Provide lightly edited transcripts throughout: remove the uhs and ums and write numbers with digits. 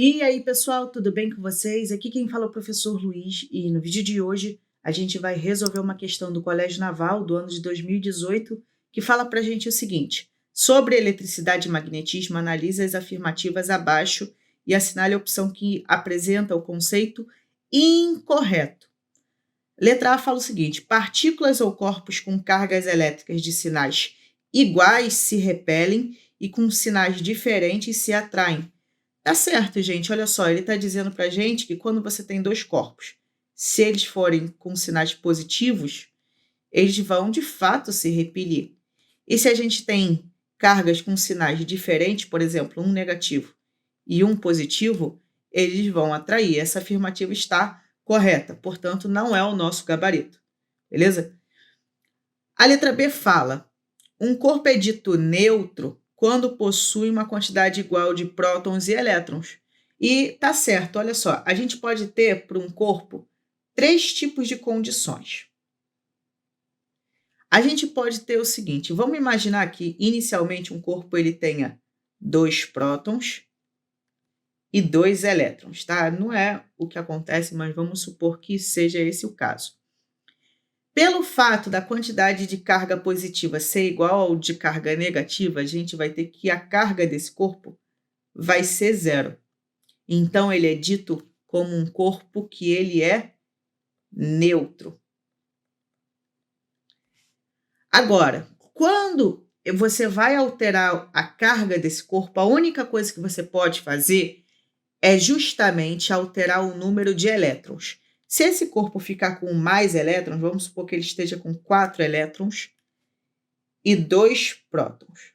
E aí, pessoal, tudo bem com vocês? Aqui quem fala é o professor Luiz e no vídeo de hoje a gente vai resolver uma questão do Colégio Naval do ano de 2018 que fala para a gente o seguinte: sobre eletricidade e magnetismo, analise as afirmativas abaixo e assinale a opção que apresenta o conceito incorreto. Letra A fala o seguinte: partículas ou corpos com cargas elétricas de sinais iguais se repelem e com sinais diferentes se atraem. Tá certo, gente. Olha só, ele está dizendo para a gente que quando você tem dois corpos, se eles forem com sinais positivos, eles vão de fato se repelir. E se a gente tem cargas com sinais diferentes, por exemplo, um negativo e um positivo, eles vão atrair. Essa afirmativa está correta, portanto, não é o nosso gabarito. Beleza? A letra B fala: um corpo é dito neutro quando possui uma quantidade igual de prótons e elétrons. E tá certo, olha só, a gente pode ter para um corpo três tipos de condições. A gente pode ter o seguinte: vamos imaginar que inicialmente um corpo ele tenha 2 prótons e 2 elétrons, tá? Não é o que acontece, mas vamos supor que seja esse o caso. Pelo fato da quantidade de carga positiva ser igual ao de carga negativa, a gente vai ter que a carga desse corpo vai ser zero. Então, ele é dito como um corpo que ele é neutro. Agora, quando você vai alterar a carga desse corpo, a única coisa que você pode fazer é justamente alterar o número de elétrons. Se esse corpo ficar com mais elétrons, vamos supor que ele esteja com 4 elétrons e 2 prótons.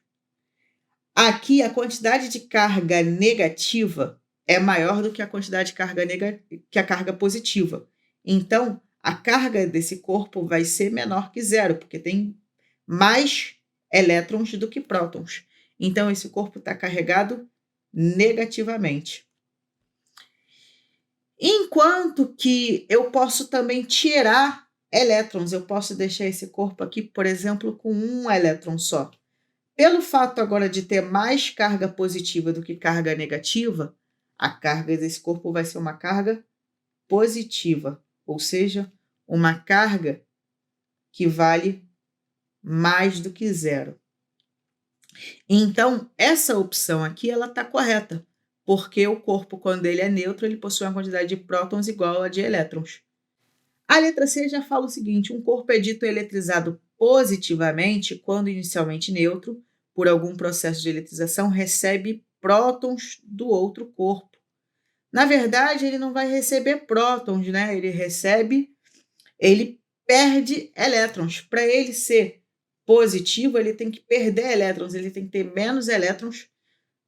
Aqui, a quantidade de carga negativa é maior do que a quantidade de carga positiva. Então, a carga desse corpo vai ser menor que zero, porque tem mais elétrons do que prótons. Então, esse corpo está carregado negativamente. Enquanto que eu posso também tirar elétrons, eu posso deixar esse corpo aqui, por exemplo, com um elétron só. Pelo fato agora de ter mais carga positiva do que carga negativa, a carga desse corpo vai ser uma carga positiva, ou seja, uma carga que vale mais do que zero. Então, essa opção aqui ela está correta, porque o corpo, quando ele é neutro, ele possui uma quantidade de prótons igual a de elétrons. A letra C já fala o seguinte: um corpo é dito eletrizado positivamente quando inicialmente neutro, por algum processo de eletrização, recebe prótons do outro corpo. Na verdade, ele não vai receber prótons, né? Ele perde elétrons. Para ele ser positivo, ele tem que perder elétrons, ele tem que ter menos elétrons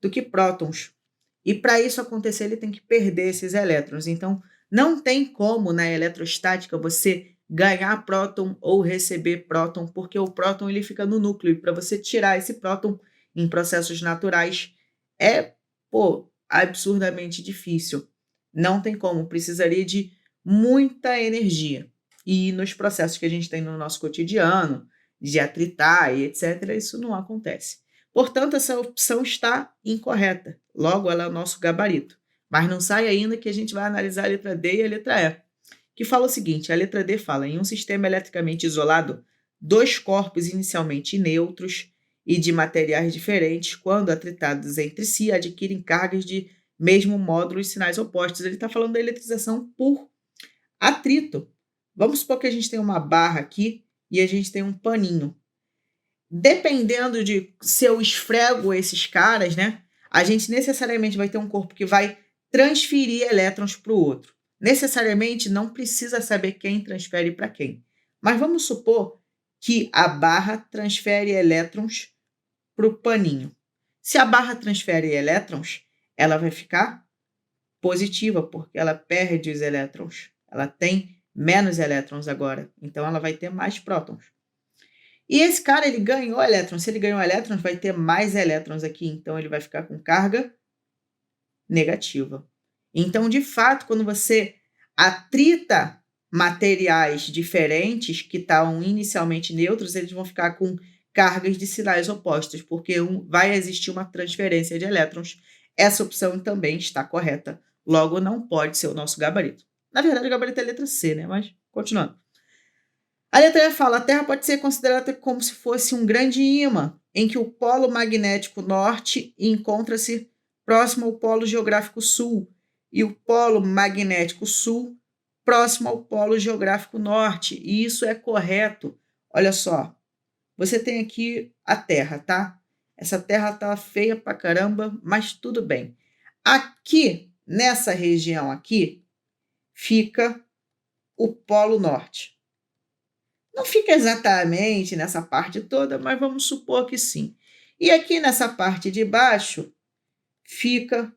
do que prótons. E para isso acontecer, ele tem que perder esses elétrons. Então, não tem como na eletrostática você ganhar próton ou receber próton, porque o próton ele fica no núcleo. E para você tirar esse próton em processos naturais é, absurdamente difícil. Não tem como, precisaria de muita energia. E nos processos que a gente tem no nosso cotidiano, de atritar e etc., isso não acontece. Portanto, essa opção está incorreta. Logo, ela é o nosso gabarito. Mas não sai ainda que a gente vai analisar a letra D e a letra E, que fala o seguinte: a letra D fala: em um sistema eletricamente isolado, dois corpos inicialmente neutros e de materiais diferentes, quando atritados entre si, adquirem cargas de mesmo módulo e sinais opostos. Ele está falando da eletrização por atrito. Vamos supor que a gente tem uma barra aqui e a gente tem um paninho. Dependendo de se eu esfrego esses caras, né, a gente necessariamente vai ter um corpo que vai transferir elétrons para o outro. Necessariamente não precisa saber quem transfere para quem. Mas vamos supor que a barra transfere elétrons para o paninho. Se a barra transfere elétrons, ela vai ficar positiva, porque ela perde os elétrons. Ela tem menos elétrons agora, então ela vai ter mais prótons. E esse cara, ele ganhou elétrons. Se ele ganhou elétrons, vai ter mais elétrons aqui. Então, ele vai ficar com carga negativa. Então, de fato, quando você atrita materiais diferentes que estavam inicialmente neutros, eles vão ficar com cargas de sinais opostos, porque vai existir uma transferência de elétrons essa opção também está correta. Logo, não pode ser o nosso gabarito. Na verdade, o gabarito é a letra C, né? Mas, continuando. A letra E fala: a Terra pode ser considerada como se fosse um grande ímã, em que o polo magnético norte encontra-se próximo ao polo geográfico sul e o polo magnético sul próximo ao polo geográfico norte. E isso é correto. Olha só, você tem aqui a Terra, tá? Essa Terra tá feia pra caramba, mas tudo bem. Aqui, nessa região aqui, fica o Polo Norte. Não fica exatamente nessa parte toda, mas vamos supor que sim. E aqui nessa parte de baixo fica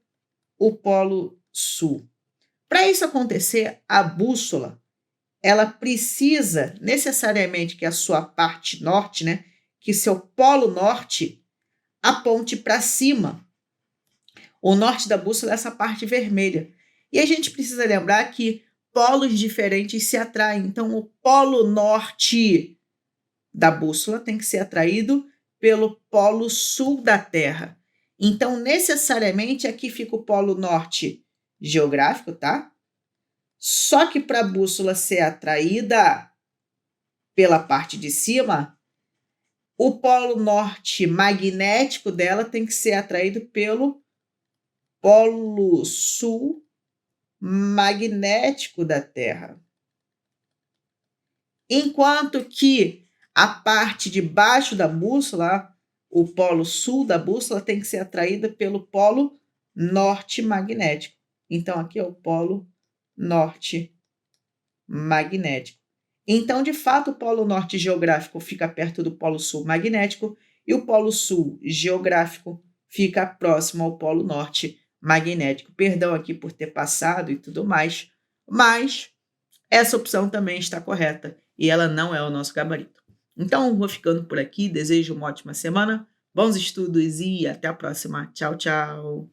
o Polo Sul. Para isso acontecer, a bússola ela precisa necessariamente que a sua parte norte, né, que seu polo norte aponte para cima. O norte da bússola é essa parte vermelha. E a gente precisa lembrar que polos diferentes se atraem. Então, o polo norte da bússola tem que ser atraído pelo polo sul da Terra. Então, necessariamente, aqui fica o polo norte geográfico, tá? Só que para a bússola ser atraída pela parte de cima, o polo norte magnético dela tem que ser atraído pelo polo sul magnético da Terra. Enquanto que a parte de baixo da bússola, o polo sul da bússola, tem que ser atraída pelo polo norte magnético. Então, aqui é o polo norte magnético. Então, de fato, o polo norte geográfico fica perto do polo sul magnético e o polo sul geográfico fica próximo ao polo norte magnético. Perdão aqui por ter passado e tudo mais, mas essa opção também está correta e ela não é o nosso gabarito. Então, vou ficando por aqui. Desejo uma ótima semana, bons estudos e até a próxima. Tchau, tchau.